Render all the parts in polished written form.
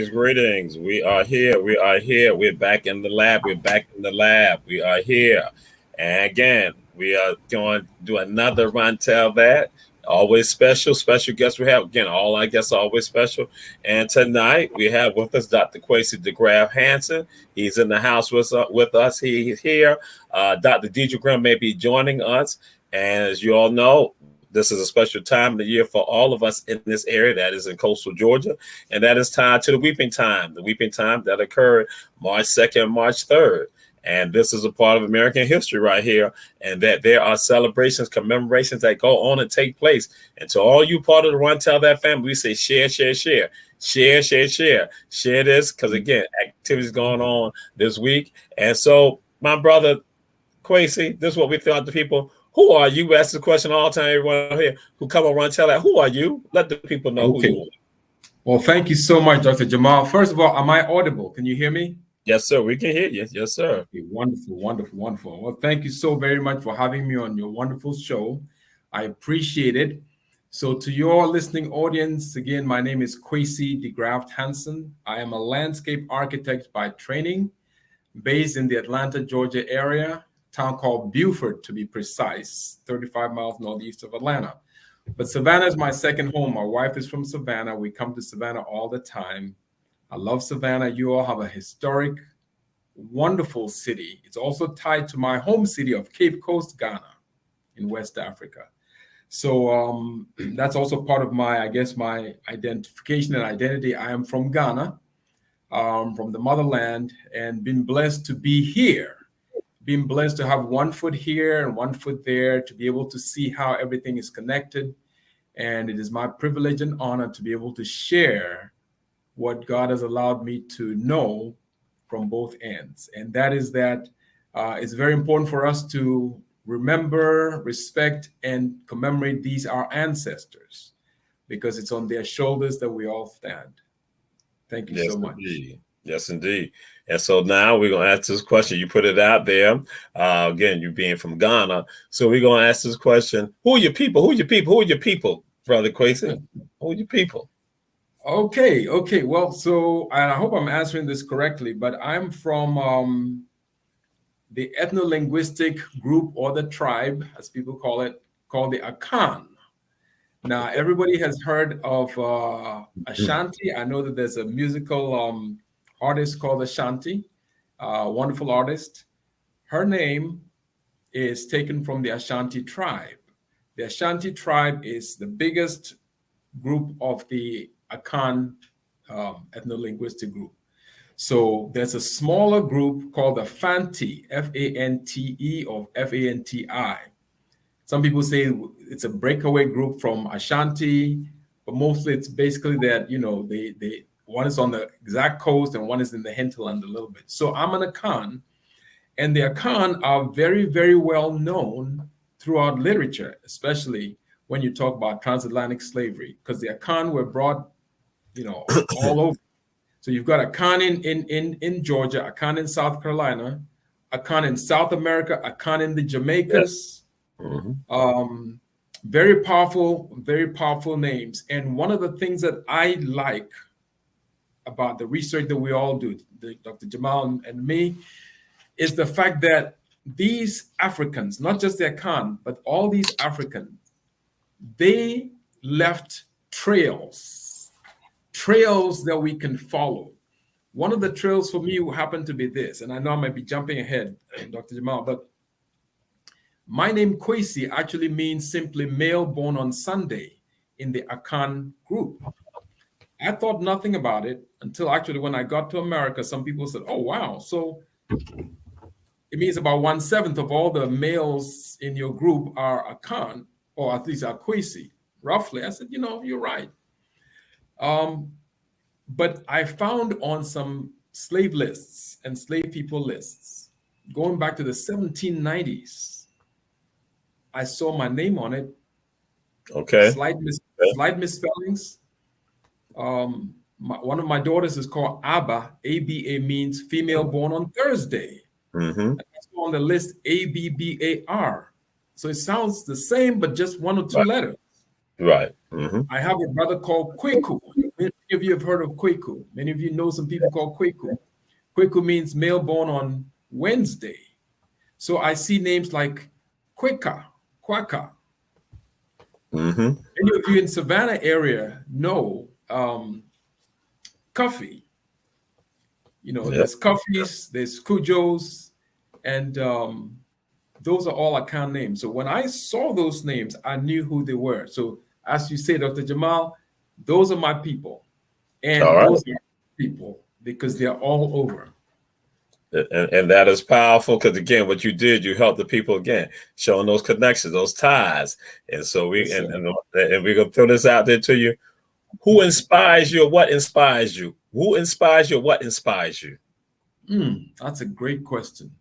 Greetings. We are here. We are here. We're back in the lab. We're back in the lab. We are here. And again, we are going to do another Run Tell That. Always special. Special guests we have. Again, all our guests are always special. And tonight we have with us Dr. Kwesi DeGraff Hansen. He's in the house with us. He's here. Dr. Deidre Grim may be joining us. And as you all know, this is a special time of the year for all of us in this area that is in coastal Georgia, and that is tied to the Weeping Time that occurred March 2nd, March 3rd. And this is a part of American history right here, and that there are celebrations, commemorations that go on and take place. And to all you part of the Run Tell That family, we say share, share, share. Share, share, share. Share this, because again, activities going on this week. And so, my brother, Kwesi, this is what we throw out to people. Who are you? We ask the question all the time, everyone here who come on Run Tell That. Who are you? Let the people know who you are. Well, thank you so much, Dr. Jamal. First of all, am I audible? Can you hear me? Yes, sir. We can hear you. Yes, sir. Okay, wonderful, wonderful, wonderful. Well, thank you so very much for having me on your wonderful show. I appreciate it. So to your listening audience, again, my name is Kwesi DeGraff Hansen. I am a landscape architect by training, based in the Atlanta, Georgia area. Town called Beaufort, to be precise, 35 miles northeast of Atlanta. But Savannah is my second home. My wife is from Savannah. We come to Savannah all the time. I love Savannah. You all have a historic, wonderful city. It's also tied to my home city of Cape Coast, Ghana, in West Africa. So that's also part of my identification and identity. I am from Ghana, from the motherland, and been blessed to be here. Being blessed to have one foot here and one foot there, to be able to see how everything is connected. And it is my privilege and honor to be able to share what God has allowed me to know from both ends. And that is that it's very important for us to remember, respect, and commemorate these, our ancestors, because it's on their shoulders that we all stand. Thank you so much. Indeed. Yes, indeed. And so now we're going to ask this question. You put it out there. Again, you being from Ghana. So we're going to ask this question. Who are your people? Who are your people? Who are your people, Brother Kwesi? Who are your people? Okay. Well, so I hope I'm answering this correctly, but I'm from the ethno-linguistic group, or the tribe, as people call it, called the Akan. Now, everybody has heard of Ashanti. I know that there's a musical artist called Ashanti, wonderful artist. Her name is taken from the Ashanti tribe. The Ashanti tribe is the biggest group of the Akan ethno-linguistic group. So there's a smaller group called the Fanti, F-A-N-T-E or F-A-N-T-I. Some people say it's a breakaway group from Ashanti, but mostly it's basically that, they one is on the exact coast and one is in the hinterland a little bit. So I'm an Akan, and the Akan are very, very well known throughout literature, especially when you talk about transatlantic slavery, because the Akan were brought, all over. So you've got Akan in Georgia, Akan in South Carolina, Akan in South America, Akan in the Jamaicas. Mm-hmm. Very powerful names. And one of the things that I like about the research that we all do, Dr. Jamal and me, is the fact that these Africans, not just the Akan, but all these Africans, they left trails that we can follow. One of the trails for me happened to be this, and I know I might be jumping ahead, Dr. Jamal, but my name Kwesi actually means simply male born on Sunday in the Akan group. I thought nothing about it until actually when I got to America, some people said, oh, wow. So it means about 1/7 of all the males in your group are Akan, or at least are Kwesi, roughly. I said, you're right. But I found on some slave lists and slave people lists, going back to the 1790s, I saw my name on it. Okay. Slight misspellings. One of my daughters is called Abba. A-B-A means female born on Thursday. Mm-hmm. And I saw on the list A-B-B-A-R. So it sounds the same, but just one or two letters. Right. Mm-hmm. I have a brother called Kweku. Many of you have heard of Kwaku. Many of you know some people called Kwaku. Kwaku means male born on Wednesday. So I see names like Quaka, Quaka. Mm-hmm. Many of you in Savannah area know Coffee. Yep. There's Coffees, there's Cujos, and those are all account names. So when I saw those names, I knew who they were. So as you say, Dr. Jamal, those are my people. All And right. those are people because they're all over. And that is powerful because again, what you did, you helped the people again, showing those connections, those ties. And so we Yes, sir. and we're gonna throw this out there to you. Who inspires you or what inspires you? Who inspires you or what inspires you? That's a great question.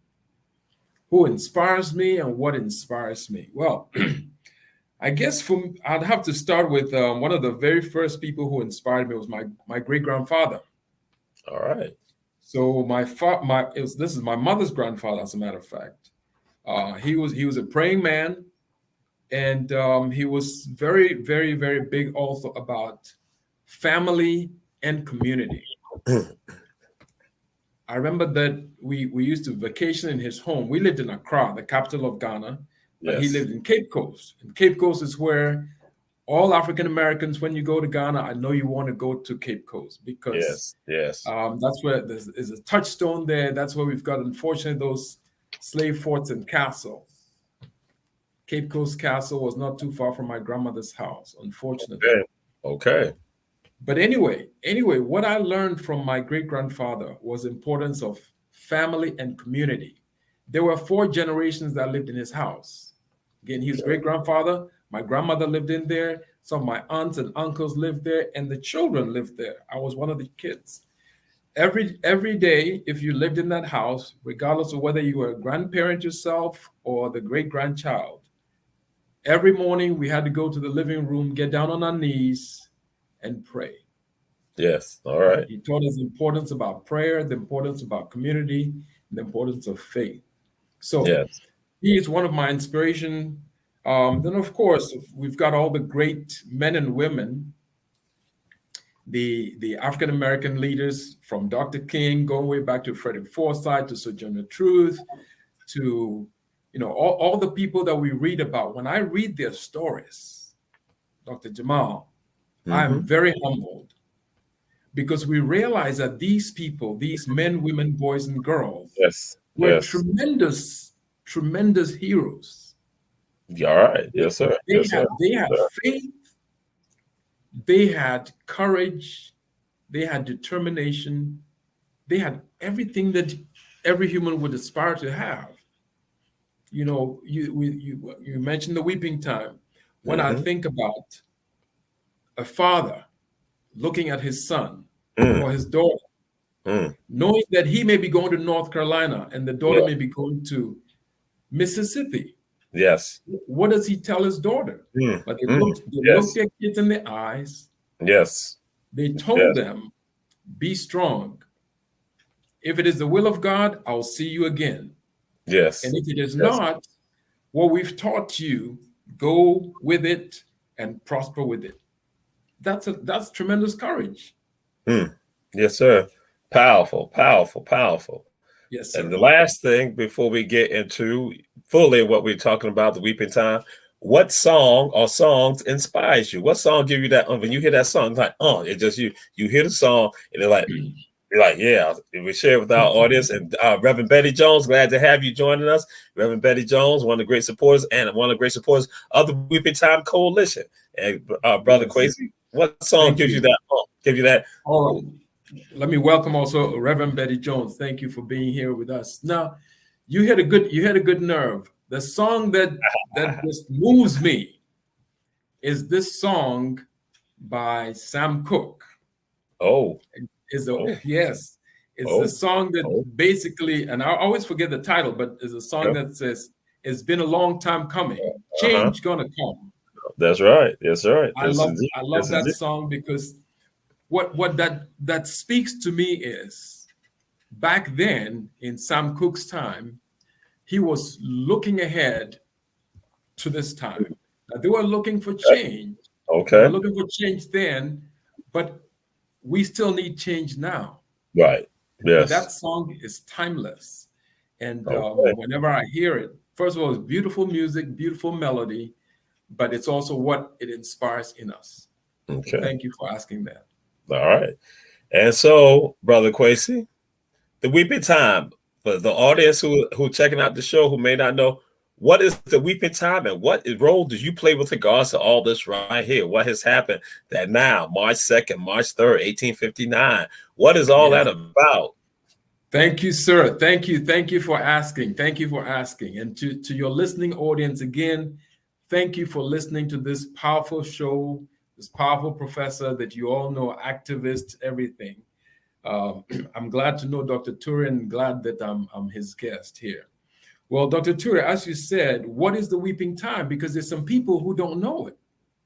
Who inspires me and what inspires me? Well, I guess I'd have to start with one of the very first people who inspired me was my great grandfather. All right. So this is my mother's grandfather, as a matter of fact. He was a praying man, and he was very, very, very big also about family and community. I remember that we used to vacation in his home. We lived in Accra, the capital of Ghana, but he Yes. lived in Cape Coast. And Cape Coast is where all African Americans, when you go to Ghana, I know you want to go to Cape Coast because Yes. Yes. that's where there's a touchstone there. That's where we've got, unfortunately, those slave forts and castle. Cape Coast Castle was not too far from my grandmother's house, unfortunately. Okay. Okay. But anyway, what I learned from my great grandfather was the importance of family and community. There were four generations that lived in his house. Again, he was great grandfather. My grandmother lived in there. Some of my aunts and uncles lived there, and the children lived there. I was one of the kids. Every day, if you lived in that house, regardless of whether you were a grandparent yourself or the great grandchild, every morning we had to go to the living room, get down on our knees, and pray. Yes. All right. He taught us the importance about prayer, the importance about community, and the importance of faith. So Yes. he is one of my inspiration. Then, of course, we've got all the great men and women, the African American leaders from Dr. King, going way back to Frederick Forsyth, to Sojourner Truth, to all the people that we read about. When I read their stories, Dr. Jamal, I'm Mm-hmm. very humbled because we realize that these people, these men, women, boys, and girls, Yes. were Yes. tremendous, tremendous heroes. All right. They, Yes, sir. they Yes, had sir. they Yes, had sir. faith, they had courage, they had determination, they had everything that every human would aspire to have. You mentioned the weeping time. When I Mm-hmm. think about a father looking at his son Mm. or his daughter, Mm. knowing that he may be going to North Carolina and the daughter Yeah. may be going to Mississippi, Yes. what does he tell his daughter? Mm. But Mm. they looked Yes. their kids in the eyes. Yes. They told Yes. them, be strong. If it is the will of God, I'll see you again. And Yes. if it is Yes. not what we've taught you, go with it and prosper with it. That's tremendous courage. Mm. Yes, sir. Powerful, powerful, powerful. Yes, And sir. the last thing before we get into fully what we're talking about, the weeping time, what song or songs inspires you? What song give you that? When you hear that song, it's like, oh, it just you hear the song and you're like, yeah. We share it with our audience and Reverend Betty Jones. Glad to have you joining us, Reverend Betty Jones, one of the great supporters and one of the great supporters of the Weeping Time Coalition. And Brother Yes. Quasi, what song Thank gives you you. that? Give you that? All right. Let me welcome also Reverend Betty Jones. Thank you for being here with us. Now, you hit a good nerve. The song that just moves me is this song by Sam Cooke. Oh, Is a oh, yes, it's a oh, song that oh. basically, and I always forget the title, but it's a song Yeah. that says, "It's been a long time coming. Uh-huh. Change gonna come." That's right. That's right. I This love is it. I This love is that it. song because what that speaks to me is back then in Sam Cooke's time, he was looking ahead to this time. Now, they were looking for change. They were Okay. looking for change then, but we still need change now. Right. And Yes. that song is timeless. And Okay. whenever I hear it, first of all, it's beautiful music, beautiful melody, but it's also what it inspires in us. So Okay. thank you for asking that. All right. And so, Brother Quasi, the weeping time for the audience who checking out the show who may not know, what is the weeping time and what role do you play with regards to all this right here? What has happened that now, March 2nd, March 3rd, 1859? What is all Yes. that about? Thank you, sir. Thank you. Thank you for asking. Thank you for asking. And to your listening audience, again, thank you for listening to this powerful show, this powerful professor that you all know, activist, everything. Um, I'm glad to know Dr. Turin, glad that I'm his guest here. Well, Dr. Turin, as you said, what is the weeping time? Because there's some people who don't know it.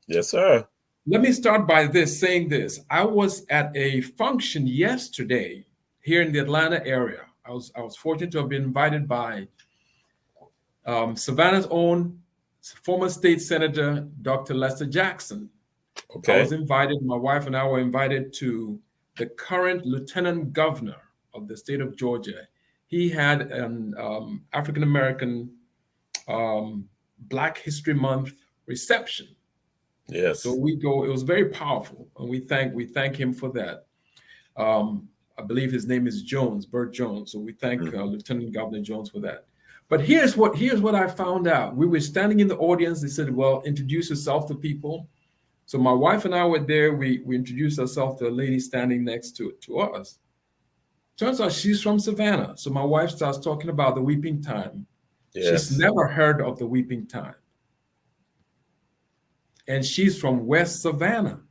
Yes, sir. Let me start by saying this. I was at a function yesterday here in the Atlanta area. I was fortunate to have been invited by Savannah's own former state senator, Dr. Lester Jackson. I was Okay. invited, my wife and I were invited to the current lieutenant governor of the state of Georgia. He had an African American Black History Month reception. So Yes. we go. It was very powerful, and we thank him for that. I believe his name is Jones, Bert Jones. So we thank Mhm. Lieutenant Governor Jones for that. But here's what I found out. We were standing in the audience. They said, "Well, introduce yourself to people." So my wife and I were there. We introduced ourselves to a lady standing next to us. Turns out she's from Savannah. So my wife starts talking about the weeping time. She's Yes. never heard of the weeping time, and she's from West Savannah.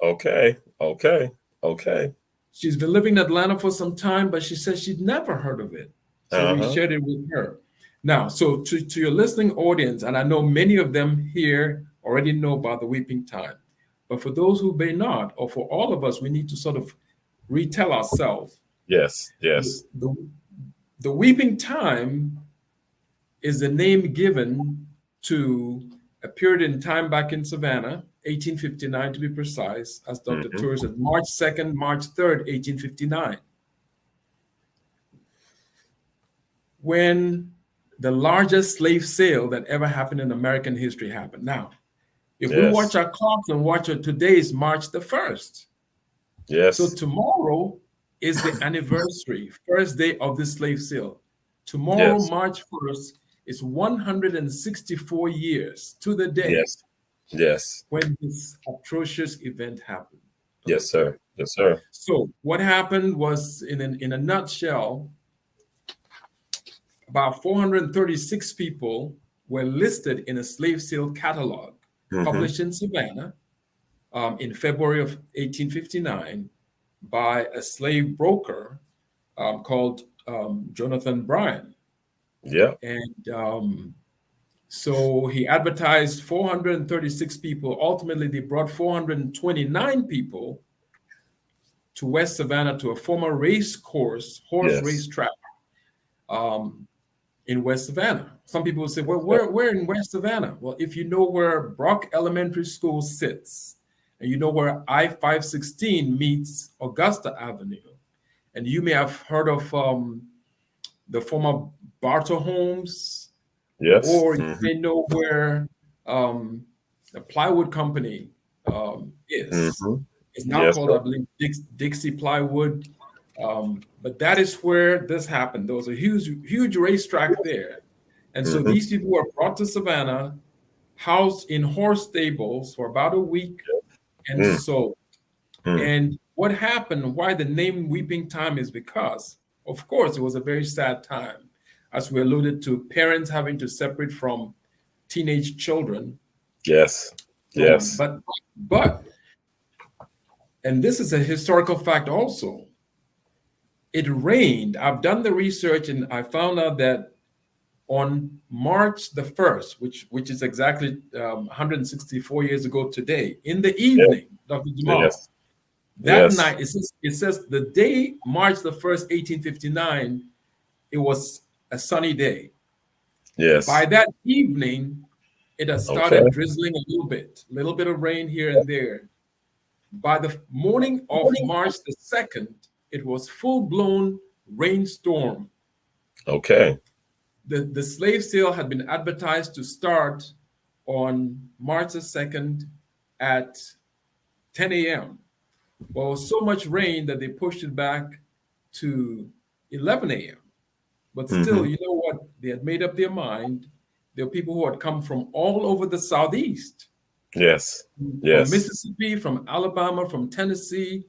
Okay. Okay. Okay. She's been living in Atlanta for some time, but she said she'd never heard of it. So we Uh-huh. shared it with her. Now, so to your listening audience, and I know many of them here already know about the weeping time, but for those who may not, or for all of us, we need to sort of retell ourselves. Yes. The, Yes. the, the weeping time is the name given to a period in time back in Savannah, 1859 to be precise, as Dr. Hmm. Tour said, March 2nd, March 3rd, 1859, when the largest slave sale that ever happened in American history happened. Now, if we Yes. watch our clocks and watch it, today is March the 1st. So Yes. tomorrow is the anniversary, first day of the slave sale. Tomorrow, Yes. March 1st, is 164 years to the day Yes. Yes. when this atrocious event happened, Dr. Yes, sir. Tour. Yes, sir. So what happened was, in a nutshell, about 436 people were listed in a slave sale catalog Hmm. published in Savannah in February of 1859 by a slave broker called Jonathan Bryan. Yep. And so he advertised 436 people. Ultimately, they brought 429 people to West Savannah to a former horse Yes. racetrack um, in West Savannah. Some people will say, well, Yep. where in West Savannah? Well, if you know where Brock Elementary School sits, and you know where I-516 meets Augusta Avenue, and you may have heard of the former Barter Homes, Yes. or you Hmm. may know where the plywood company is. Hmm. It's now Yes, called, sir. I believe, Dixie Plywood. But that is where this happened. There was a huge racetrack there. And so Hmm. these people were brought to Savannah, housed in horse stables for about a week, and Mm. sold. Mm. And what happened, why the name Weeping Time is because, of course, it was a very sad time. As we alluded to, parents having to separate from teenage children, Yes. so on. Yes. But, and this is a historical fact also, it rained. I've done the research and I found out that on March the 1st, which is exactly 164 years ago today, in the Yes. evening, Dr. Jamal, Yes. that Yes. night, it says the day, March the 1st, 1859, it was a sunny day. By Yes. that evening, it had Okay. started drizzling a little bit of rain here and there. By the morning of March the 2nd, it was full-blown rainstorm. Okay. The slave sale had been advertised to start on March the 2nd at 10 a.m. Well, it was so much rain that they pushed it back to 11 a.m. But still, Mm-hmm. you know what? They had made up their mind. There were people who had come from all over the Southeast, Yes. from Yes. Mississippi, from Alabama, from Tennessee,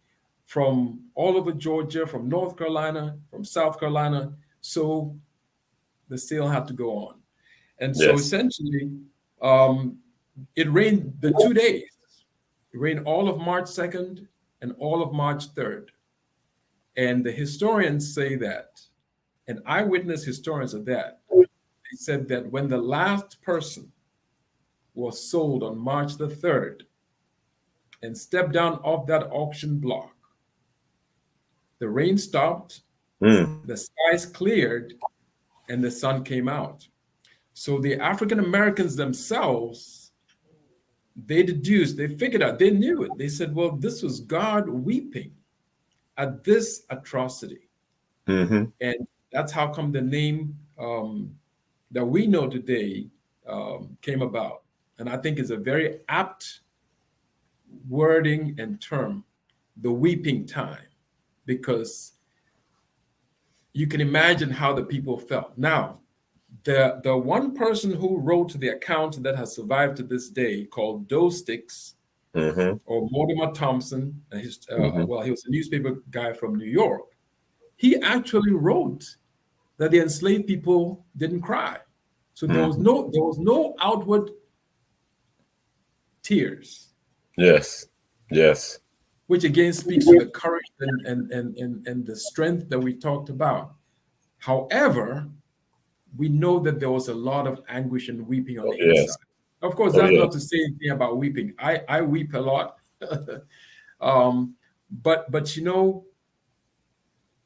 from all over Georgia, from North Carolina, from South Carolina. So the sale had to go on. And so Yes. essentially, um, it rained the 2 days. It rained all of March 2nd and all of March 3rd. And the historians say that, and eyewitness historians of that, they said that when the last person was sold on March the 3rd and stepped down off that auction block, the rain stopped, Mm. the skies cleared, and the sun came out. So the African Americans themselves, they deduced, they figured out, they knew it. They said, well, this was God weeping at this atrocity. Mm-hmm. And that's how come the name that we know today came about. And I think it's a very apt wording and term, the weeping time, because you can imagine how the people felt. Now, the one person who wrote the account that has survived to this day, called Doe Sticks Mm-hmm. or Mortimer Thompson, Mm-hmm. well, he was a newspaper guy from New York. He actually wrote that the enslaved people didn't cry. So Mm-hmm. there was no outward tears, Yes. Yes. which again speaks to the courage and the strength that we talked about. However, we know that there was a lot of anguish and weeping on Oh, the inside. yes. Of course, Oh, that's yes. not to say anything about weeping. I weep a lot. um, but you know,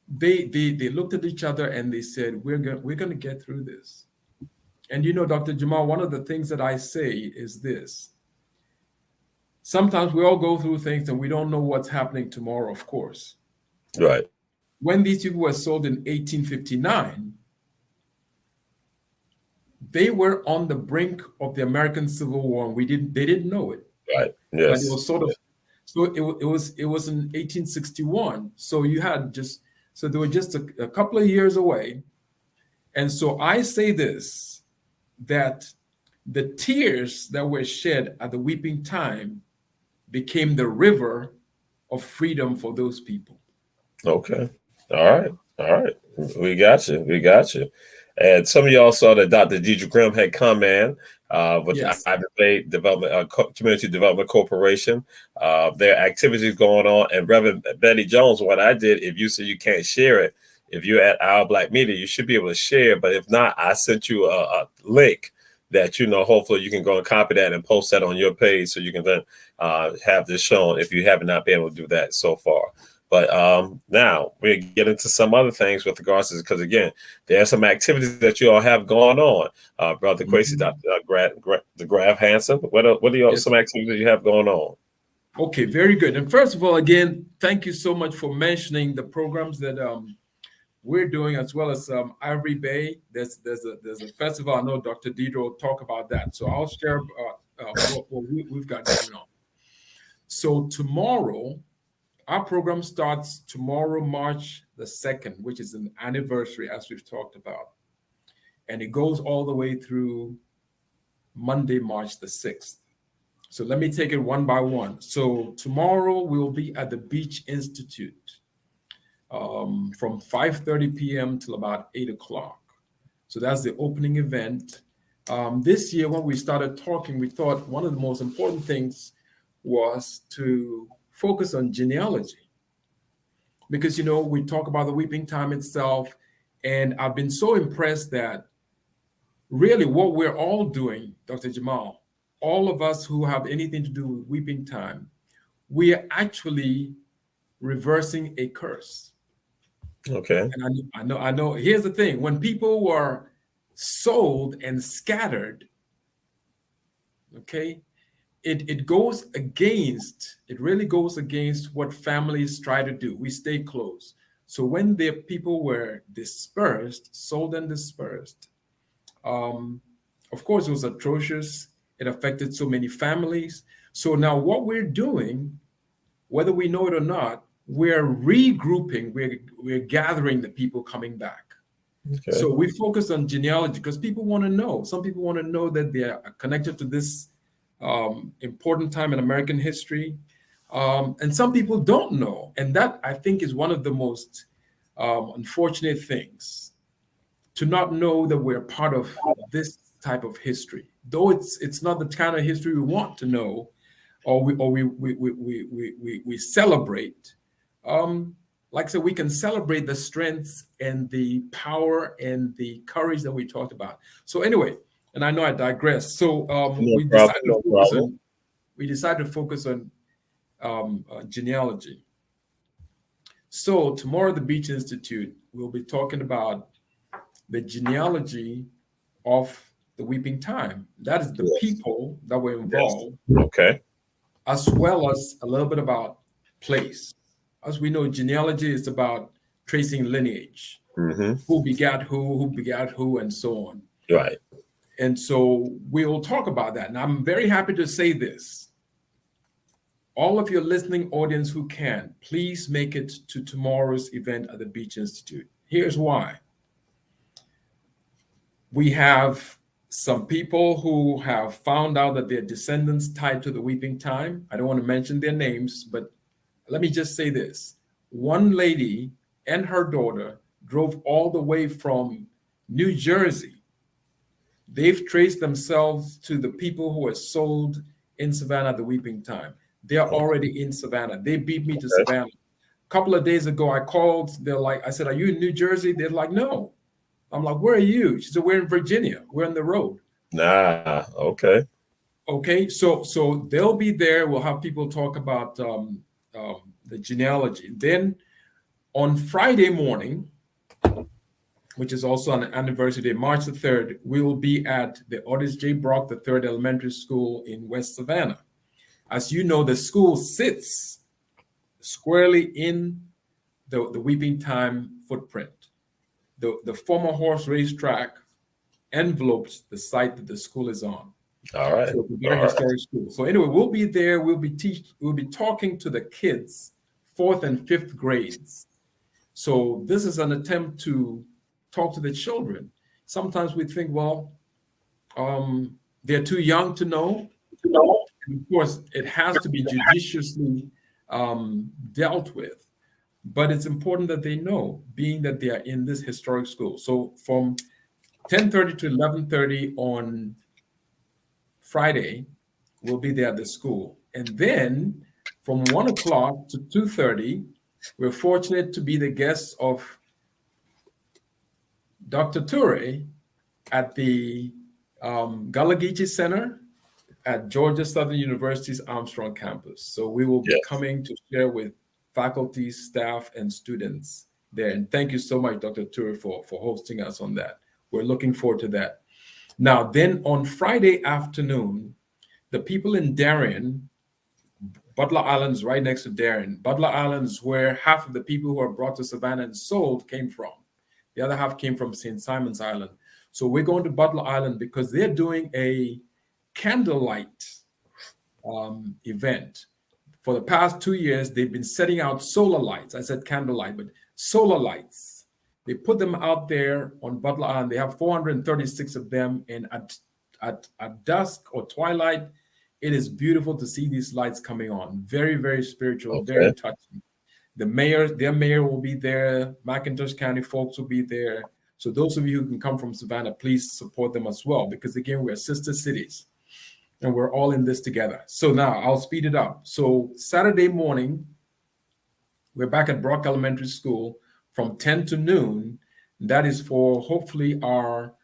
they looked at each other and they said, we're gonna get through this. And you know, Dr. Jamal, one of the things that I say is this. Sometimes we all go through things and we don't know what's happening tomorrow, of course. Right. When these people were sold in 1859, they were on the brink of the American Civil War, and they didn't know it. Right. But it Yes. was sort of, so it was in 1861. So you had just, so they were just a couple of years away. And so I say this, that the tears that were shed at the weeping time became the river of freedom for those people. Okay. All right. All right. We got you. We got you. And some of y'all saw that Dr. Deidre Grim had come in with the Yes. Ivy Bay Development Community Development Corporation. There are activities going on. And Reverend Betty Jones, what I did, if you say you can't share it, if you're at Our Black Media, you should be able to share. But if not, I sent you a link that hopefully you can go and copy that and post that on your page so you can then have this shown if you have not been able to do that so far. But now we get into some other things with regards to, because again, there are some activities that you all have going on. Brother Quasi, Mhm. Dr. The Graf Hansen. What are Yes. some activities you have going on? Okay, very good. And first of all, again, thank you so much for mentioning the programs that we're doing, as well as Ivory Bay. There's a festival. I know Dr. Deidre will talk about that. So I'll share what we've got going on. So tomorrow, our program starts tomorrow, March the 2nd, which is an anniversary, as we've talked about. And it goes all the way through Monday, March the 6th. So let me take it one by one. So tomorrow we will be at the Beach Institute from 5:30 p.m. till about 8 o'clock. So that's the opening event. This year, when we started talking, we thought one of the most important things was to focus on genealogy. Because, we talk about the weeping time itself. And I've been so impressed that really what we're all doing, Dr. Jamal, all of us who have anything to do with weeping time, we are actually reversing a curse. Okay. And I know. Here's the thing: when people were sold and scattered, okay, it goes against, it really goes against what families try to do. We stay close. So when the people were dispersed, sold and dispersed, um, of course, it was atrocious. It affected so many families. So now what we're doing, whether we know it or not, we're regrouping, we're gathering the people coming back. Okay. So we focus on genealogy because people want to know. Some people want to know that they are connected to this important time in American history. And some people don't know. And that, I think, is one of the most unfortunate things, to not know that we're part of this type of history. Though it's not the kind of history we want to know, or we celebrate. Um, like I said, we can celebrate the strengths and the power and the courage that we talked about. So anyway, and I know I digress. So No problem. No problem. we decided to focus on genealogy. So tomorrow, the Beach Institute will be talking about the genealogy of the Weeping Time. That is the Yes. people that were Yes. involved, Okay. as well as a little bit about place. As we know, genealogy is about tracing lineage, Mm-hmm. who begat who, and so on. Right. And so we'll talk about that. And I'm very happy to say this. All of your listening audience who can, please make it to tomorrow's event at the Beach Institute. Here's why. We have some people who have found out that their descendants tied to the Weeping Time. I don't want to mention their names, but let me just say this. One lady and her daughter drove all the way from New Jersey. They've traced themselves to the people who were sold in Savannah at the Weeping Time. They're already in Savannah. They beat me to Okay. Savannah. A couple of days ago, I called. They're like, I said, "Are you in New Jersey?" They're like, "No." I'm like, "Where are you?" She said, "We're in Virginia. We're on the road." Nah. Okay. Okay, so they'll be there. We'll have people talk about the genealogy. Then on Friday morning, which is also an anniversary day, March the 3rd, we will be at the Otis J. Brock III Elementary School in West Savannah. As you know, the school sits squarely in the Weeping Time footprint. The former horse racetrack envelopes the site that the school is on. All right. So it's a All very right. historic school. So anyway, we'll be there. We'll be talking to the kids, fourth and fifth grades. So this is an attempt to talk to the children. Sometimes we think, well, they're too young to know. And of course, it has to be judiciously dealt with. But it's important that they know, being that they are in this historic school. So from 10:30 to 11:30 on Friday, we'll be there at the school. And then from 1 o'clock to 2:30, we're fortunate to be the guests of Dr. Ture at the Gullah Geechee Center at Georgia Southern University's Armstrong campus. So we will be Yes. coming to share with faculty, staff, and students there. And thank you so much, Dr. Ture, for hosting us on that. We're looking forward to that. Now, then on Friday afternoon, the people in Darien, Butler Island is right next to Darien. Butler Island is where half of the people who are brought to Savannah and sold came from. The other half came from St. Simon's Island. So we're going to Butler Island because they're doing a candlelight event. For the past 2 years, they've been setting out solar lights. I said candlelight, but solar lights. They put them out there on Butler Island. They have 436 of them. And at dusk or twilight, it is beautiful to see these lights coming on. Very, very spiritual, very Okay. touching. Their mayor will be there. McIntosh County folks will be there. So those of you who can come from Savannah, please support them as well, because again, we're sister cities and we're all in this together. So now I'll speed it up. So Saturday morning, we're back at Brock Elementary School from 10 to noon. That is for hopefully our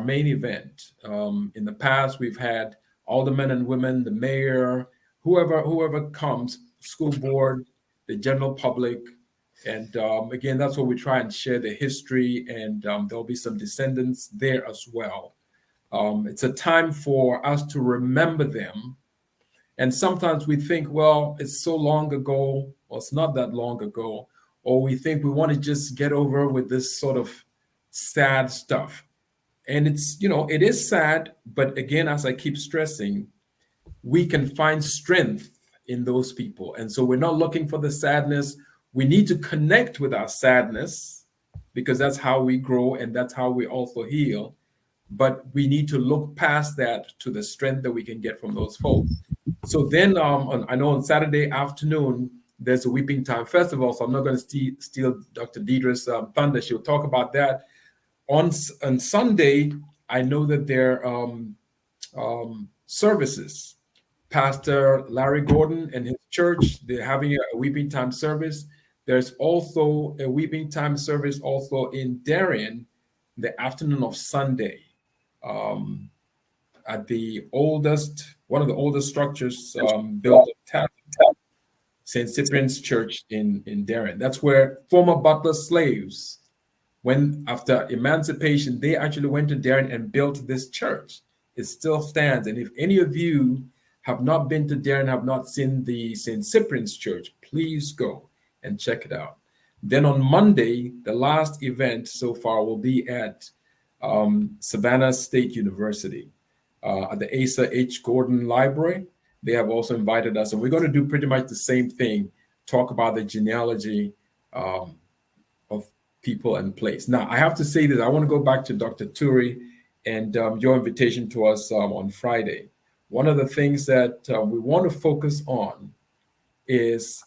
main event. In the past, we've had all the men and women, the mayor, whoever comes, school board, the general public. And again, that's where we try and share the history, and there'll be some descendants there as well. It's a time for us to remember them. And sometimes we think, well, it's so long ago, or it's not that long ago, or we think we want to just get over with this sort of sad stuff. And it's, it is sad, but again, as I keep stressing, we can find strength in those people. And so we're not looking for the sadness. We need to connect with our sadness because that's how we grow and that's how we also heal. But we need to look past that to the strength that we can get from those folks. So then I know on Saturday afternoon, there's a Weeping Time Festival. So I'm not going to steal Dr. Deidre's thunder. She'll talk about that. On Sunday, I know that there are services. Pastor Larry Gordon and his church, they're having a Weeping Time service. There's also a Weeping Time service also in Darien, the afternoon of Sunday, at one of the oldest structures built at St. Cyprian's Church in Darien. That's where former butler slaves, when after emancipation, they actually went to Darien and built this church. It still stands. And if any of you have not been to Darien, have not seen the St. Cyprian's Church, please go and check it out. Then on Monday, the last event so far will be at Savannah State University at the Asa H. Gordon Library. They have also invited us, and we're going to do pretty much the same thing, talk about the genealogy of people and place. Now, I have to say this. I want to go back to Dr. Turi and your invitation to us on Friday. One of the things that we want to focus on is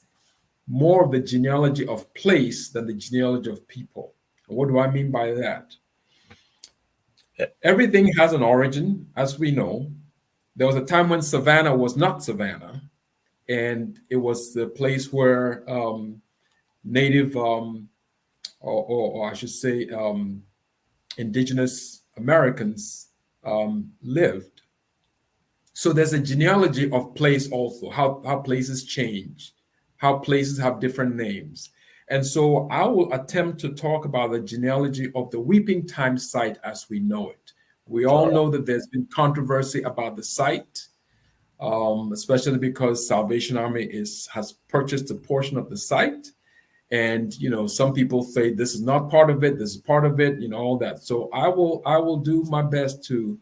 more of the genealogy of place than the genealogy of people. What do I mean by that? Everything has an origin, as we know. There was a time when Savannah was not Savannah, and it was the place where Native, or I should say, Indigenous Americans lived. So there's a genealogy of place also, how places change, how places have different names. And so I will attempt to talk about the genealogy of the Weeping Time site as we know it. We all know that there's been controversy about the site, especially because Salvation Army has purchased a portion of the site. And, some people say this is not part of it, this is part of it, all that. So I will do my best to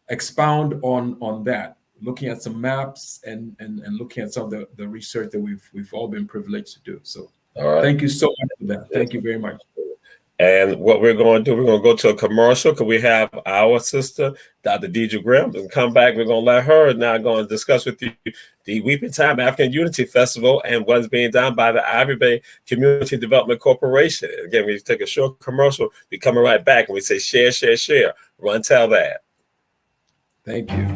expound on that, looking at some maps and looking at some of the research that we've all been privileged to do. So thank you so much for that. Thank you very much. And what we're going to do, we're going to go to a commercial because we have our sister, Dr. Deidre Grim, and come back. We're going to let her now go and discuss with you the Weeping Time African Unity Festival and what's being done by the Ivory Bay Community Development Corporation. Again, we take a short commercial. We're coming right back and we say share, share, share. Run, tell that. Thank you.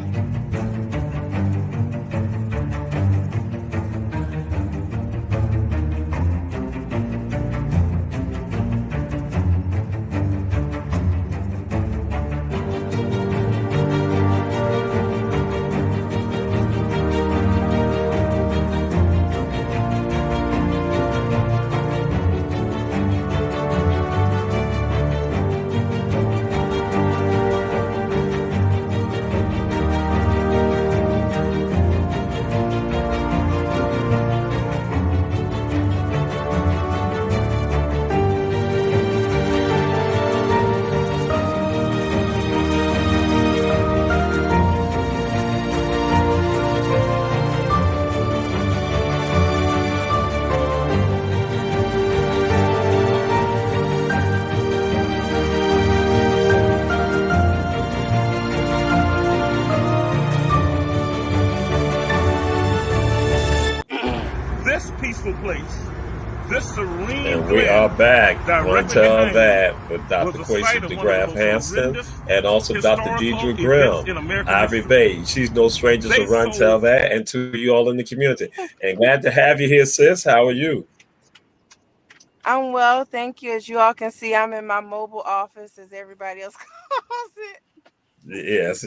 And we are back. One tell that with Dr. Kwesi DeGraff Hanston and also Dr. Deidre Grim, Ivory Bay. She's no stranger to Run Tell That and to you all in the community. And glad to have you here, sis. How are you? I'm well, thank you. As you all can see, I'm in my mobile office, as everybody else calls it. Yes.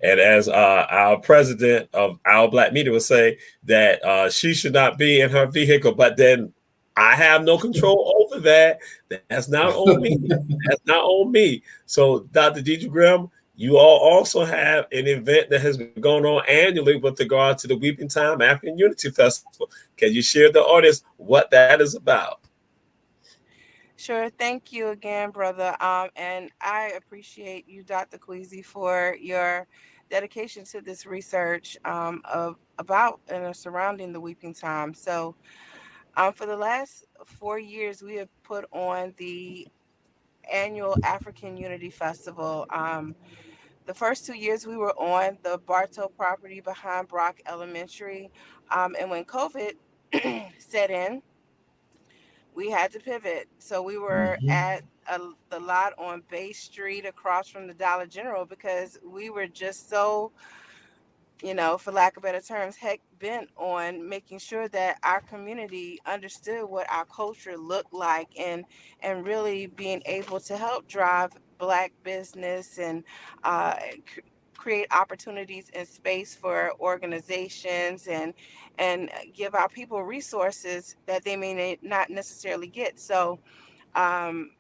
And as our president of Our Black Media would say, that she should not be in her vehicle, but then I have no control over that. That's not on me. That's not on me. So, Dr. Deidre Grim, you all also have an event that has been going on annually with regard to the Weeping Time African Unity Festival. Can you share with the audience what that is about? Sure. Thank you again, brother. And I appreciate you, Dr. Queasy, for your dedication to this research of about and surrounding the Weeping Time. So, for the last 4 years, we have put on the annual African Unity Festival. The first 2 years we were on the Bartow property behind Brock Elementary. And when COVID set in, we had to pivot. So we were Mhm. at the lot on Bay Street across from the Dollar General because we were just so, for lack of better terms, heck bent on making sure that our community understood what our culture looked like, and really being able to help drive Black business and uh, create opportunities and space for organizations, and give our people resources that they may not necessarily get. So um,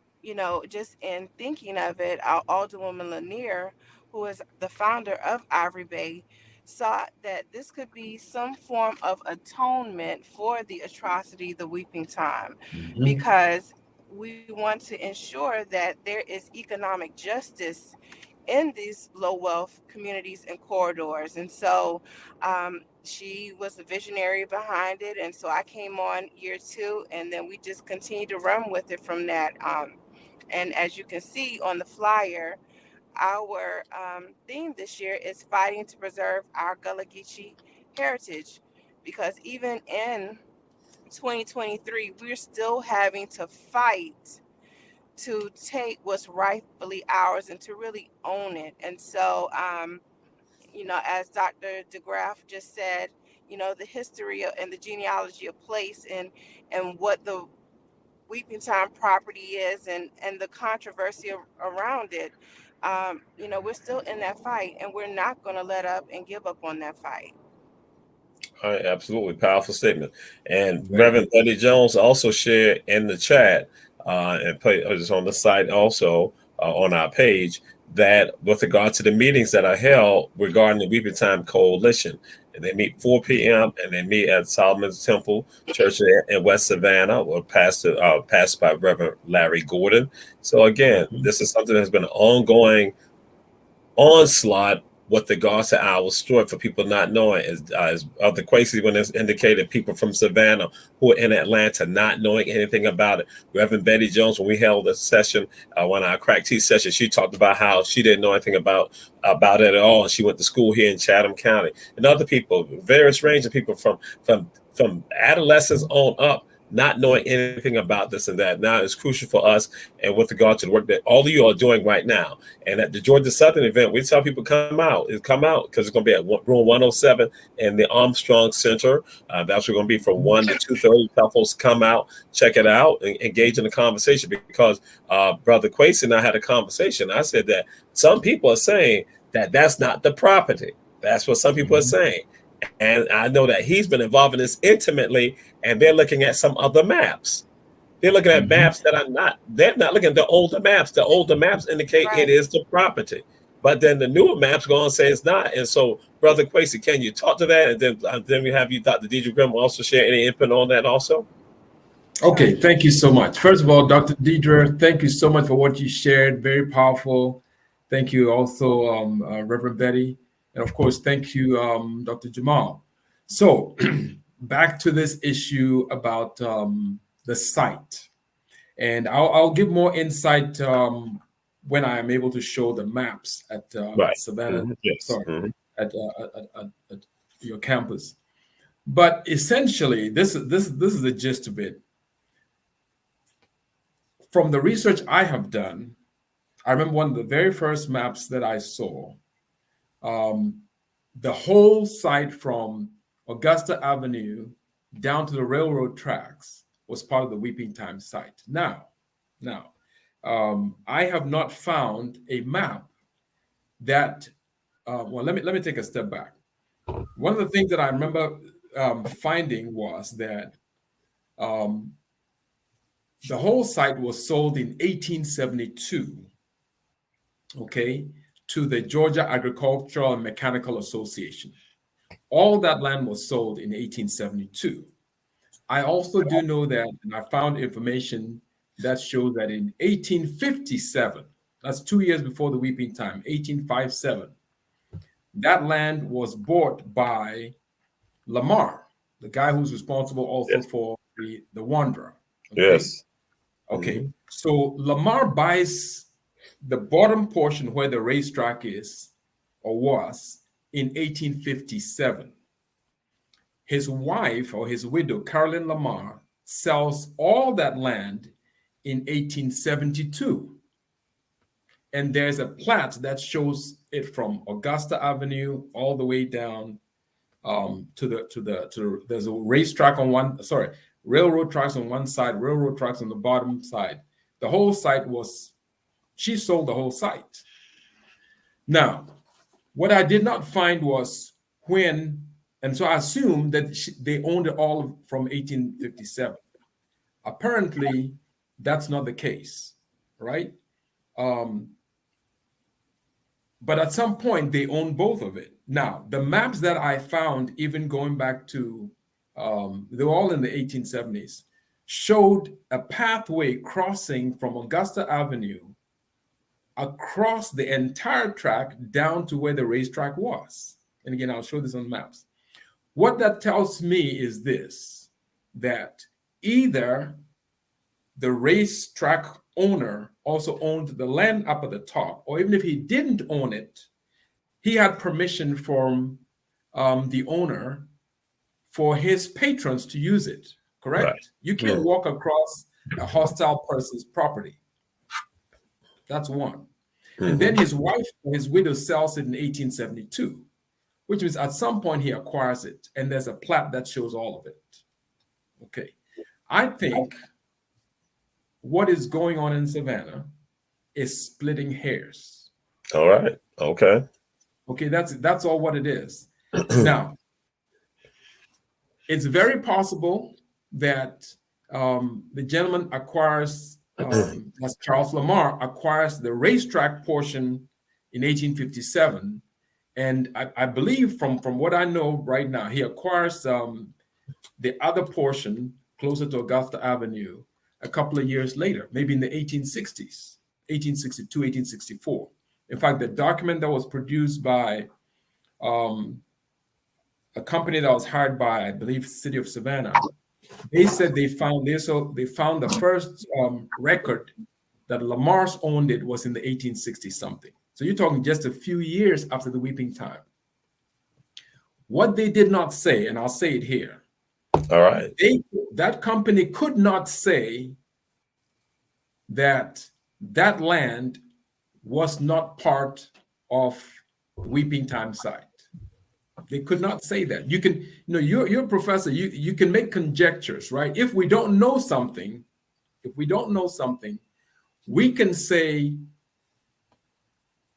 just in thinking of it, our Alderwoman Lanier, who is the founder of Ivory Bay, saw that this could be some form of atonement for the atrocity, the Weeping Time, Mhm. because we want to ensure that there is economic justice in these low wealth communities and corridors. And so she was the visionary behind it. And so I came on year 2, and then we just continued to run with it from that. And as you can see on the flyer, our theme this year is fighting to preserve our Gullah Geechee heritage, because even in 2023, we're still having to fight to take what's rightfully ours and to really own it. And so, as Dr. DeGraff just said, the history and the genealogy of place, and what the Weeping Time property is, and the controversy around it. We're still in that fight, and we're not going to let up and give up on that fight. All right, absolutely powerful statement. And Very Reverend good. Betty Jones also shared in the chat and put it's on the site also on our page that with regard to the meetings that are held regarding the Weeping Time Coalition, and they meet 4 p.m. and they meet at Solomon's Temple Church in West Savannah, or passed by Reverend Larry Gordon. So again, Mhm. this is something that's been an ongoing onslaught with regards to our story for people not knowing is the Quasi when it's indicated people from Savannah who are in Atlanta not knowing anything about it. Reverend Betty Jones, when we held a session, one of our crack tea sessions, she talked about how she didn't know anything about it at all. She went to school here in Chatham County, and other people, various range of people from adolescents on up, not knowing anything about this and that. Now it's crucial for us, and with regard to the work that all of you are doing right now. And at the Georgia Southern event, we tell people come out because it's going to be at room 107 in the Armstrong Center. That's going to be from 1 to 2:30. Tell folks come out, check it out, and engage in the conversation, because Brother Quasi and I had a conversation. I said that some people are saying that that's not the property. That's what some people are Mhm. saying. And I know that he's been involved in this intimately, and they're looking at some other maps. They're looking at Mhm. maps that are not, they're not looking at the older maps. The older maps indicate it Right. is the property. But then the newer maps go and say it's not. And so, Brother Quasi, can you talk to that? And then we have you, Dr. Deidre Grim, also share any input on that also? Sure. Okay, thank you so much. First of all, Dr. Deidre, thank you so much for what you shared. Very powerful. Thank you also, Reverend Betty. And of course, thank you, Dr. Jamal. So, back to this issue about the site. And I'll give more insight when I am able to show the maps at Right. Savannah, Mhm. Yes. sorry, Mhm. at your campus. But essentially, this is the gist of it. From the research I have done, I remember one of the very first maps that I saw. Um, the whole site from Augusta Avenue down to the railroad tracks was part of the Weeping Time site. Now, I have not found a map that. Well, let me take a step back. One of the things that I remember finding was that um, the whole site was sold in 1872, okay, to the Georgia Agricultural and Mechanical Association. All that land was sold in 1872. I also do know that, and I found information that shows that in 1857, that's 2 years before the Weeping Time, 1857, that land was bought by Lamar, the guy who's responsible also for the Wanderer. Okay? Yes. Okay. So Lamar buys the bottom portion where the racetrack is or was in 1857. His wife or his widow, Carolyn Lamar, sells all that land in 1872. And there's a plat that shows it from Augusta Avenue all the way down there's a racetrack on one, sorry, railroad tracks on one side, railroad tracks on the bottom side. The whole site she sold the whole site. Now, what I did not find was when, and so I assumed that they owned it all from 1857. Apparently, that's not the case, right? But at some point, they owned both of it. Now, the maps that I found, even going back to, they were all in the 1870s, showed a pathway crossing from Augusta Avenue across the entire track down to where the racetrack was. And again, I'll show this on maps. What that tells me is this, that either the racetrack owner also owned the land up at the top, or even if he didn't own it, he had permission from the owner for his patrons to use it, correct? Right. You can't walk across a hostile person's property. That's one. And then his wife, his widow, sells it in 1872, which means at some point he acquires it, and there's a plat that shows all of it. Okay. I think what is going on in Savannah is splitting hairs. All right. Okay. Okay, that's all what it is. Now, it's very possible that the gentleman acquires, as Charles Lamar acquires the racetrack portion in 1857. And I believe from what I know right now, he acquires the other portion closer to Augusta Avenue a couple of years later, maybe in the 1860s, 1862, 1864. In fact, the document that was produced by a company that was hired by, I believe, City of Savannah, they said they found the first record that Lamar's owned it was in the 1860s something. So you're talking just a few years after the Weeping Time. What they did not say, and I'll say it here. All right. That company could not say that that land was not part of Weeping Time site. They could not say that. You can, you're a professor. You can make conjectures, right? If we don't know something, we can say,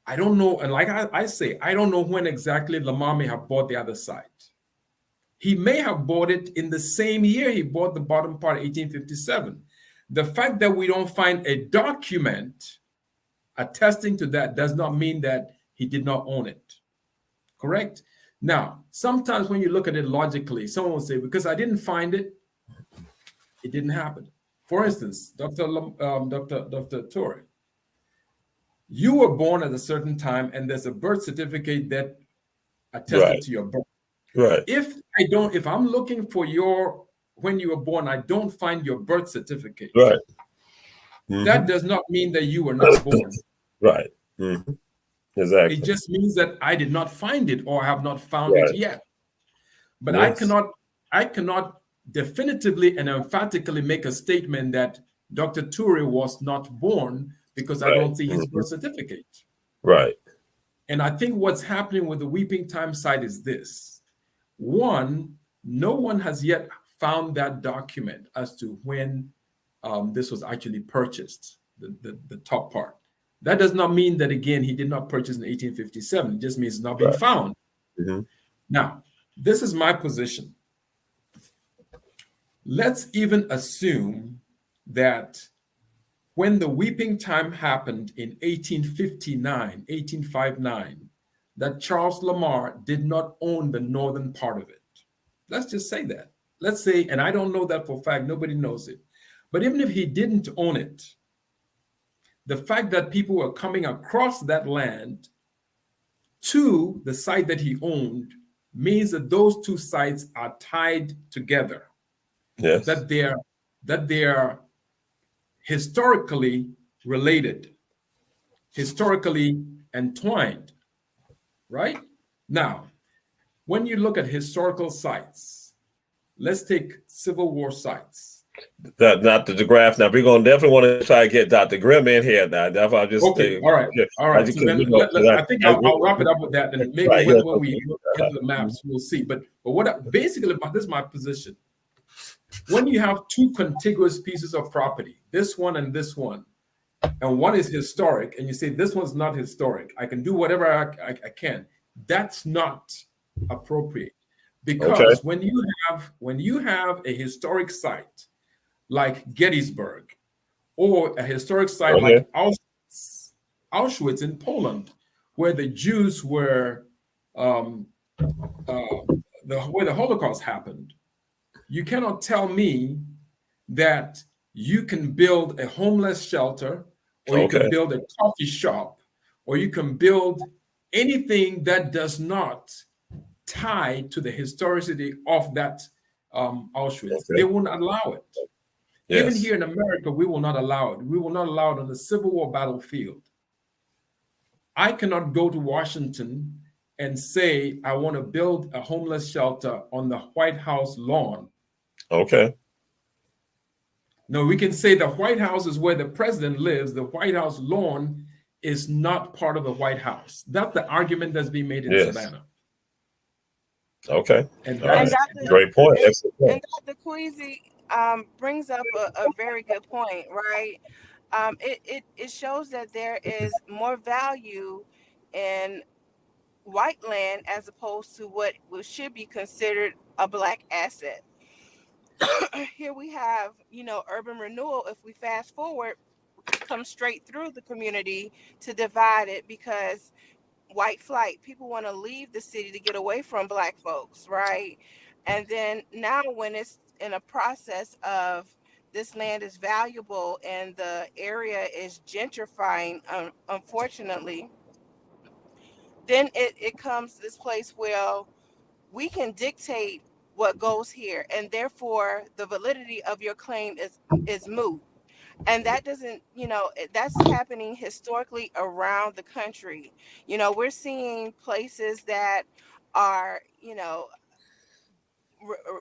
I don't know. And like I say, I don't know when exactly Lamar may have bought the other site. He may have bought it in the same year he bought the bottom part, 1857. The fact that we don't find a document attesting to that does not mean that he did not own it. Correct? Now, sometimes when you look at it logically, someone will say, because I didn't find it, it didn't happen. For instance, Dr. Torre, you were born at a certain time and there's a birth certificate that attested to your birth. Right. If I'm looking for when you were born, I don't find your birth certificate. Right. That does not mean that you were not born. Right. Exactly. It just means that I did not find it or have not found it yet. But yes. I cannot definitively and emphatically make a statement that Dr. Toure was not born because I don't see his birth certificate. Right. And I think what's happening with the Weeping Time site is this. One, no one has yet found that document as to when this was actually purchased, the top part. That does not mean that, again, he did not purchase in 1857. It just means it's not being found. Now, this is my position. Let's even assume that when the weeping time happened in 1859, that Charles Lamar did not own the northern part of it. Let's just say that. Let's say, and I don't know that for a fact, nobody knows it. But even if he didn't own it, the fact that people were coming across that land to the site that he owned means that those two sites are tied together. Yes. That they're historically related, historically entwined, right? Now, when you look at historical sites, let's take Civil War sites. Dr. DeGraff. Now we're gonna definitely want to try to get Dr. Grim in here. Now, that's why I just Okay, all right. So then I think I'll wrap it up with that, and maybe right, when we get to the maps, we'll see. But basically, this is my position. When you have two contiguous pieces of property, this one and this one, and one is historic, and you say this one's not historic, I can do whatever I can. That's not appropriate, because when you have a historic site like Gettysburg, or a historic site like Auschwitz in Poland, where the Jews were, where the Holocaust happened, you cannot tell me that you can build a homeless shelter, or you can build a coffee shop, or you can build anything that does not tie to the historicity of that Auschwitz. They won't allow it. Yes. Even here in America, we will not allow it. We will not allow it on the Civil War battlefield. I cannot go to Washington and say I want to build a homeless shelter on the White House lawn. Okay. No, we can say the White House is where the president lives. The White House lawn is not part of the White House. That's the argument that's being made in Savannah. Okay. And great point. And Dr. Kwesi brings up a very good point, right? It shows that there is more value in white land as opposed to what should be considered a black asset. Here we have, urban renewal. If we fast forward, come straight through the community to divide it, because white flight, people want to leave the city to get away from black folks, right? And then now when it's in a process of this land is valuable and the area is gentrifying, unfortunately, then it comes to this place where we can dictate what goes here, and therefore the validity of your claim is moot. And that doesn't, that's happening historically around the country. We're seeing places that are,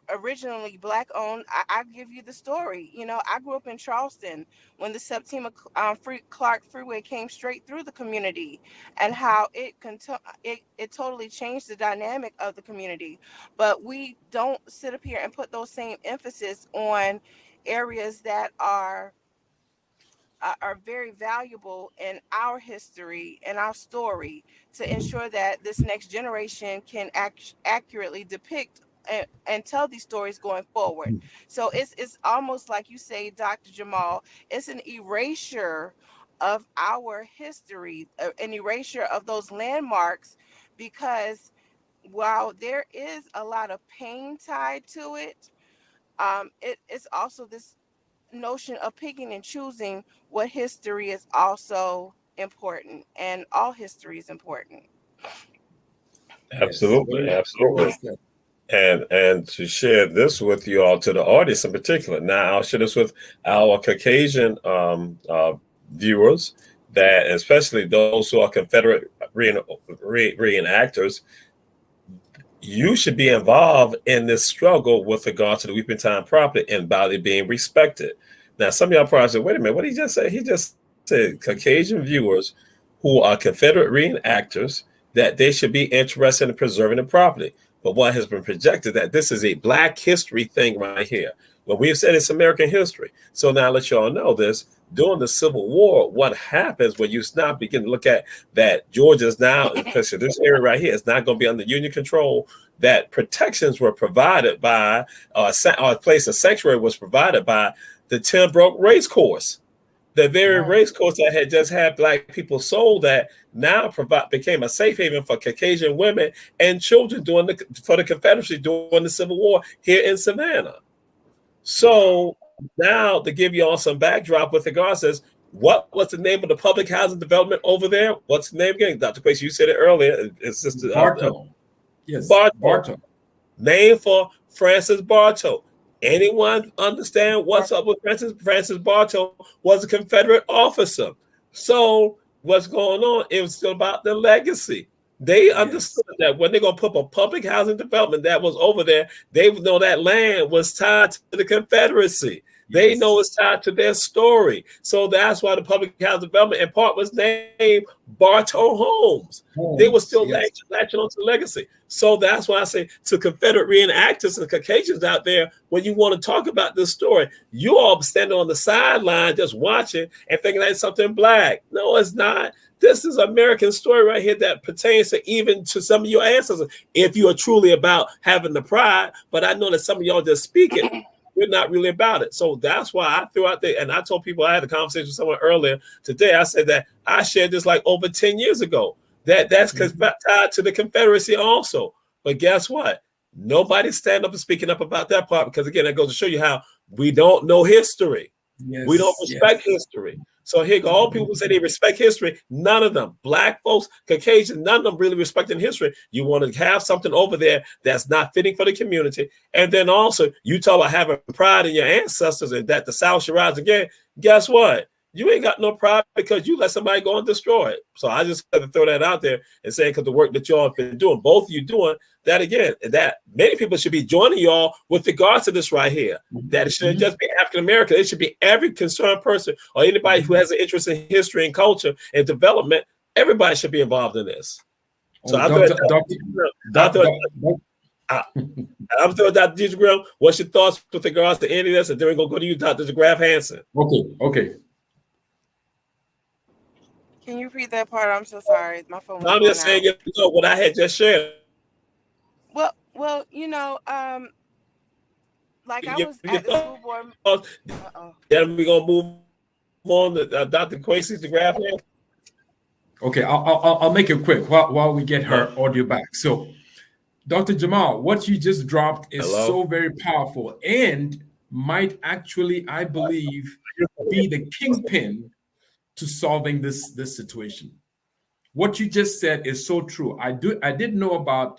originally black owned. I give you the story. I grew up in Charleston when the Septima Clark Freeway came straight through the community, and how it totally changed the dynamic of the community. But we don't sit up here and put those same emphasis on areas that are very valuable in our history and our story, to ensure that this next generation can accurately depict and tell these stories going forward. So it's almost like you say, Dr. Jamal, it's an erasure of our history, an erasure of those landmarks, because while there is a lot of pain tied to it, it's also this notion of picking and choosing what history is also important, and all history is important. Absolutely, absolutely. And to share this with you all, to the audience in particular. Now, I'll share this with our Caucasian viewers, that especially those who are Confederate reenactors, you should be involved in this struggle with regard to the Weeping Time property and by it being respected. Now, some of y'all probably say, wait a minute, what did he just say? He just said Caucasian viewers who are Confederate reenactors, that they should be interested in preserving the property. But what has been projected, that this is a Black history thing right here. Well, we've said it's American history. So now I'll let you all know this. During the Civil War, what happens when you now begin to look at that Georgia is now, especially this area right here, is not going to be under Union control, that protections were provided by, a place of sanctuary was provided by the Timbrook Race Course. The very Wow. race course that had just had black people sold that now became a safe haven for Caucasian women and children for the Confederacy during the Civil War here in Savannah. So now to give you all some backdrop with regards to what was the name of the public housing development over there? What's the name again? Dr. Quacy, you said it earlier. It's just Bartow. Yes, Bartow. Bartow. Named for Francis Bartow. Anyone understand what's up with Francis? Francis Bartow was a Confederate officer. So what's going on? It was still about the legacy. They understood that when they're going to put a public housing development that was over there, they know that land was tied to the Confederacy. They know it's tied to their story. So that's why the public housing development in part was named Bartow Homes. They were still latching on to the legacy. So that's why I say to Confederate reenactors and Caucasians out there, when you want to talk about this story, you all standing on the sideline just watching and thinking that's something black. No, it's not. This is American story right here that pertains to even to some of your ancestors, if you are truly about having the pride. But I know that some of y'all just speak it. We're not really about it. So that's why I threw out there, and I told people, I had a conversation with someone earlier today. I said that I shared this like over 10 years ago. That's tied to the Confederacy also. But guess what? Nobody's standing up and speaking up about that part, because again, that goes to show you how we don't know history. We don't respect history. So here go all people who say they respect history. None of them, black folks, Caucasian, none of them really respecting history. You want to have something over there that's not fitting for the community. And then also you talk about having pride in your ancestors and that the South should rise again. Guess what? You ain't got no pride because you let somebody go and destroy it. So I just got to throw that out there and say, because the work that y'all have been doing, both of you doing that again, that many people should be joining y'all with regards to this right here. That it shouldn't just be African American. It should be every concerned person or anybody who has an interest in history and culture and development. Everybody should be involved in this. So I'm throwing Dr. Deidre Grim. What's your thoughts with regards to any of this? And then we're going to go to you, Dr. DeGraff Hansen. Okay. Can you read that part? I'm so sorry. My phone was I'm just saying, you know, what I had just shared. Well, you know, like I was at the school board. Then we're gonna move on to Dr. Quacy DeGraff. Okay, I'll make it quick while we get her audio back. So, Dr. Jamal, what you just dropped is so very powerful and might actually, I believe, be the kingpin to solving this situation. What you just said is so true. I did know about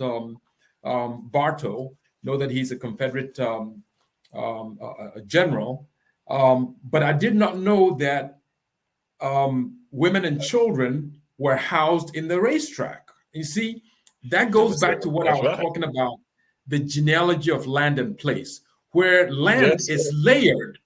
Bartow, know that he's a Confederate general, but I did not know that women and children were housed in the racetrack. You see, that goes back to what I was talking about, the genealogy of land and place, where land is layered.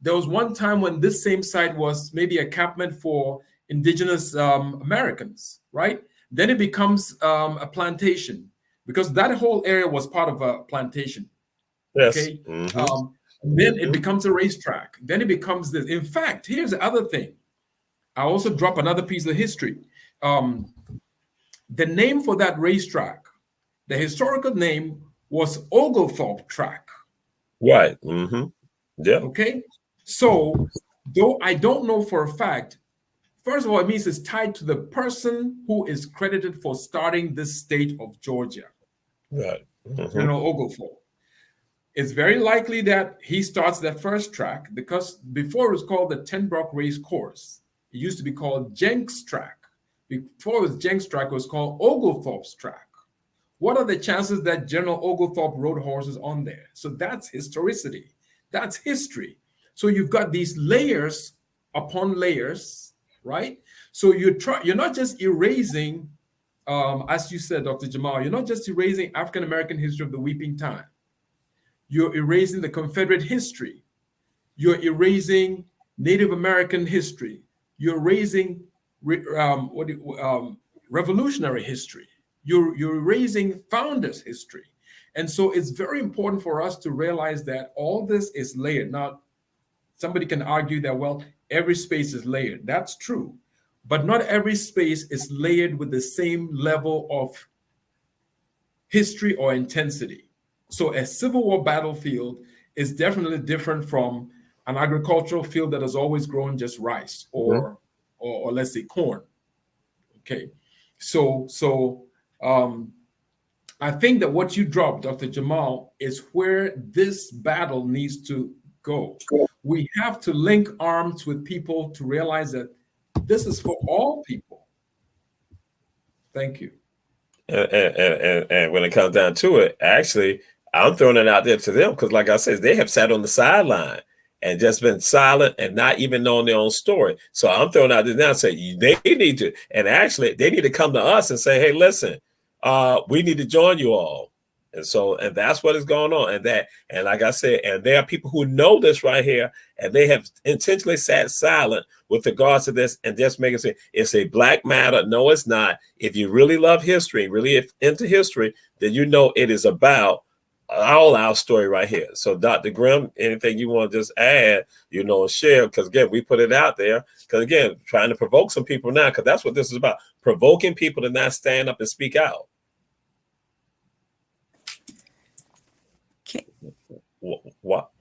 There was one time when this same site was maybe a campment for indigenous Americans, right? Then it becomes a plantation, because that whole area was part of a plantation. Okay. Then it becomes a racetrack. Then it becomes this. In fact, here's the other thing. I also drop another piece of history. The name for that racetrack, the historical name was Oglethorpe Track. Right. Yeah. Okay. So, though I don't know for a fact, first of all, it means it's tied to the person who is credited for starting this state of Georgia. Right. General Oglethorpe. It's very likely that he starts that first track, because before it was called the Tenbrook Race Course. It used to be called Jenks Track. Before it was Jenks Track, it was called Oglethorpe's Track. What are the chances that General Oglethorpe rode horses on there? So that's historicity. That's history. So you've got these layers upon layers, right? So you're not just erasing, as you said, Dr. Jamal, you're not just erasing African-American history of the Weeping Time. You're erasing the Confederate history. You're erasing Native American history. You're erasing revolutionary history. You're erasing founders' history. And so it's very important for us to realize that all this is layered. Now, somebody can argue that, well, every space is layered. That's true. But not every space is layered with the same level of history or intensity. So a Civil War battlefield is definitely different from an agricultural field that has always grown just rice or let's say corn. Okay, so I think that what you dropped, Dr. Jamal, is where this battle needs to go. We have to link arms with people to realize that this is for all people. Thank you. And when it comes down to it, actually, I'm throwing it out there to them because, like I said, they have sat on the sideline and just been silent and not even knowing their own story. So I'm throwing out there now and say they need to, and actually, they need to come to us and say, "Hey, listen, we need to join you all." And that's what is going on. And like I said, and there are people who know this right here, and they have intentionally sat silent with regards to this and just making it it's a black matter. No, it's not. If you really love history, really into history, then you know it is about all our story right here. So Dr. Grim, anything you want to just add, share, because again, we put it out there because again, trying to provoke some people now, because that's what this is about, provoking people to not stand up and speak out. What?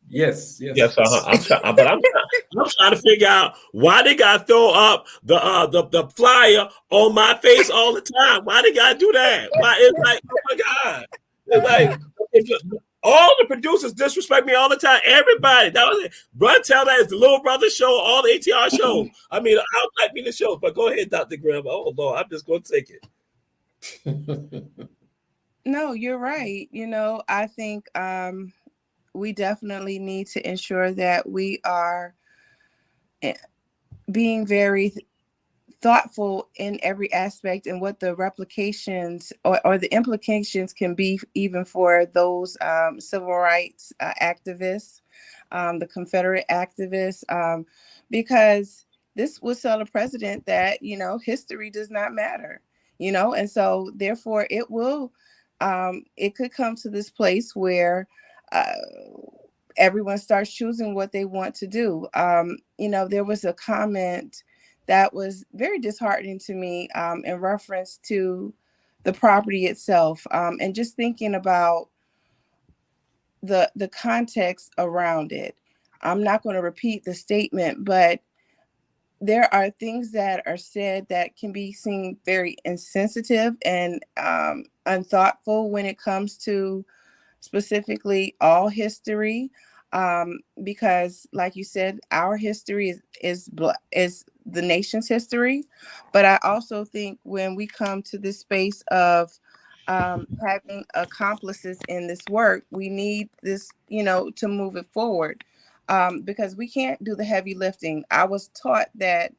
Yes. Yes, I'm trying to figure out why they got to throw up the flyer on my face all the time. Why they got to do that? Why it's like, oh my God, it's like all the producers disrespect me all the time. Everybody, that was it. Run Tell That is the Little Brother show, all the ATR shows. I mean, I don't like me the shows, but go ahead, Dr. Grim. Oh Lord, I'm just going to take it. No, you're right. I think we definitely need to ensure that we are being very thoughtful in every aspect and what the replications or the implications can be even for those civil rights activists, the Confederate activists, because this would tell the president that, history does not matter, and so therefore it could come to this place where everyone starts choosing what they want to do. There was a comment that was very disheartening to me in reference to the property itself, and just thinking about the context around it. I'm not going to repeat the statement, but there are things that are said that can be seen very insensitive and unthoughtful when it comes to specifically all history, because like you said, our history is the nation's history. But I also think when we come to this space of having accomplices in this work, we need this, to move it forward, because we can't do the heavy lifting. I was taught that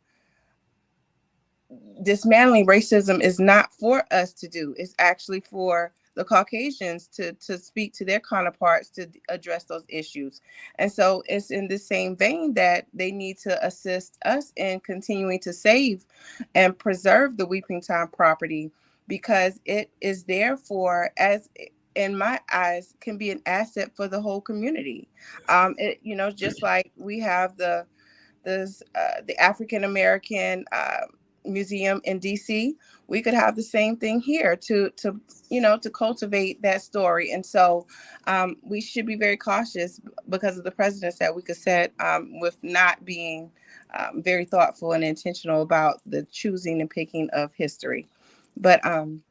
dismantling racism is not for us to do. It's actually for the Caucasians to speak to their counterparts to address those issues. And so it's in the same vein that they need to assist us in continuing to save and preserve the Weeping Time property, because it is there for, as in my eyes, can be an asset for the whole community. Just like we have the African American museum in DC, we could have the same thing here to cultivate that story. And so we should be very cautious because of the precedents that we could set with not being very thoughtful and intentional about the choosing and picking of history. But can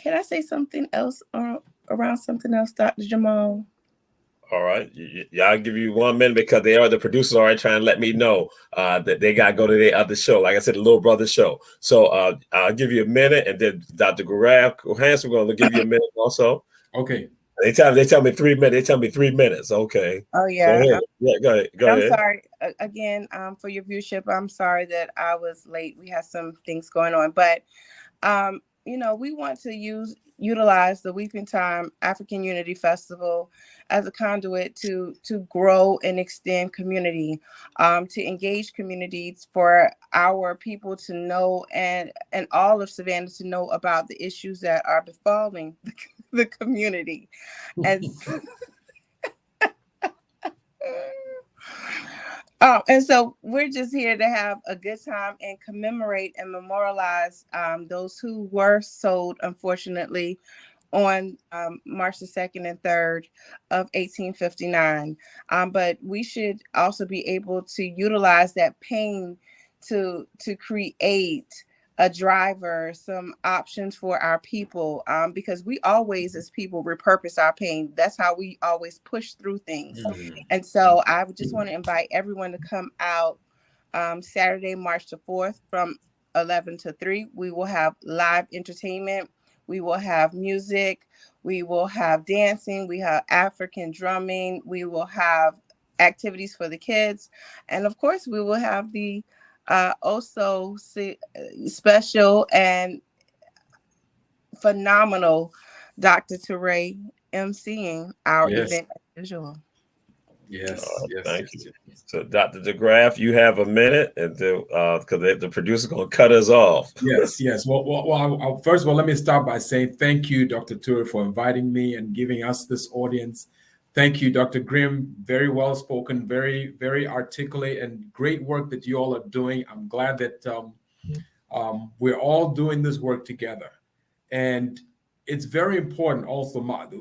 I say something else around something else, Dr. Jamal? All right, y'all give you 1 minute because the producers already trying to let me know that they got to go to their other show. Like I said, the Little Brother show. So I'll give you a minute, and then Dr. Hanson, we're going to give you a minute also. Okay. They tell me 3 minutes. They tell me 3 minutes. Okay. Oh yeah. Go ahead. Go ahead. I'm sorry again for your viewership. I'm sorry that I was late. We had some things going on, but we want to utilize the Weeping Time African Unity Festival as a conduit to grow and extend community, to engage communities, for our people to know and all of Savannah to know about the issues that are befalling the community. And so we're just here to have a good time and commemorate and memorialize those who were sold, unfortunately, on March the 2nd and 3rd of 1859. But we should also be able to utilize that pain to create a driver, some options for our people, because we always, as people, repurpose our pain. That's how we always push through things. And so I would just want to invite everyone to come out Saturday, March the 4th from 11 to 3. We will have live entertainment. We will have music. We will have dancing. We have African drumming. We will have activities for the kids. And of course, we will have the also special and phenomenal Dr. Teray emceeing our Yes. event as usual. Yes. Yes. Thank Yes. you. Yes. So, Dr. DeGraff, you have a minute, and because the producer's going to cut us off. Yes, yes. First of all, let me start by saying thank you, Dr. Toure, for inviting me and giving us this audience. Thank you, Dr. Grim. Very well spoken, very, very articulate, and great work that you all are doing. I'm glad that we're all doing this work together. And it's very important also. The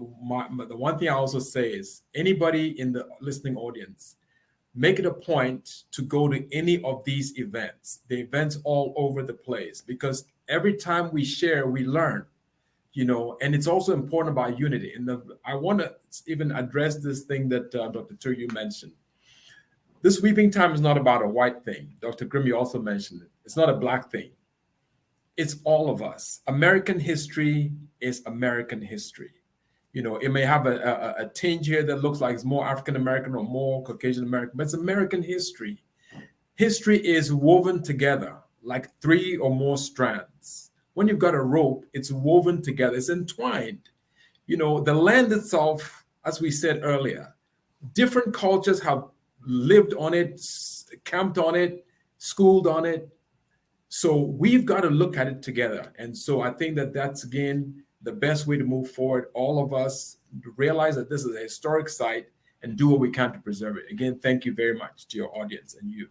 one thing I also say is anybody in the listening audience, make it a point to go to any of these events, the events all over the place, because every time we share, we learn, and it's also important about unity. And I want to even address this thing that Dr. Tur, you mentioned. This weeping time is not about a white thing. Dr. Grim, you also mentioned it. It's not a black thing. It's all of us. American history is American history. It may have a tinge here that looks like it's more African American or more Caucasian American, but it's American history. History is woven together like 3 or more strands. When you've got a rope, it's woven together, it's entwined. The land itself, as we said earlier, different cultures have lived on it, camped on it, schooled on it. So we've got to look at it together. And so I think that that's, again, the best way to move forward. All of us realize that this is a historic site and do what we can to preserve it. Again, thank you very much to your audience and you.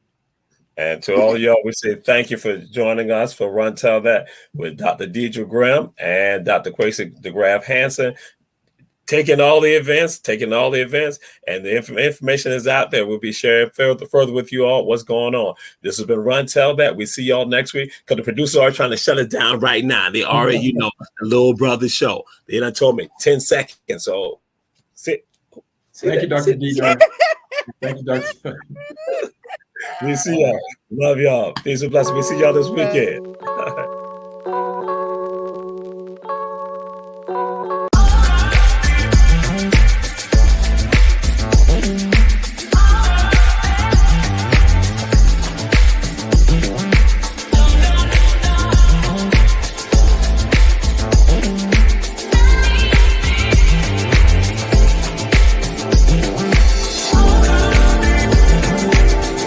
And to all of y'all, we say thank you for joining us for Run Tell That with Dr. Deidre Grim and Dr. Kwesi DeGraff Hansen. Taking all the events, and the information is out there. We'll be sharing further with you all what's going on. This has been Run Tell That. We see y'all next week, because the producers are trying to shut it down right now. They already, the little brother show. They done told me 10 seconds. So sit. Thank you, Dr. Deidre. Thank you, Dr. We see y'all. Love y'all. Peace and blessings. We see y'all this weekend.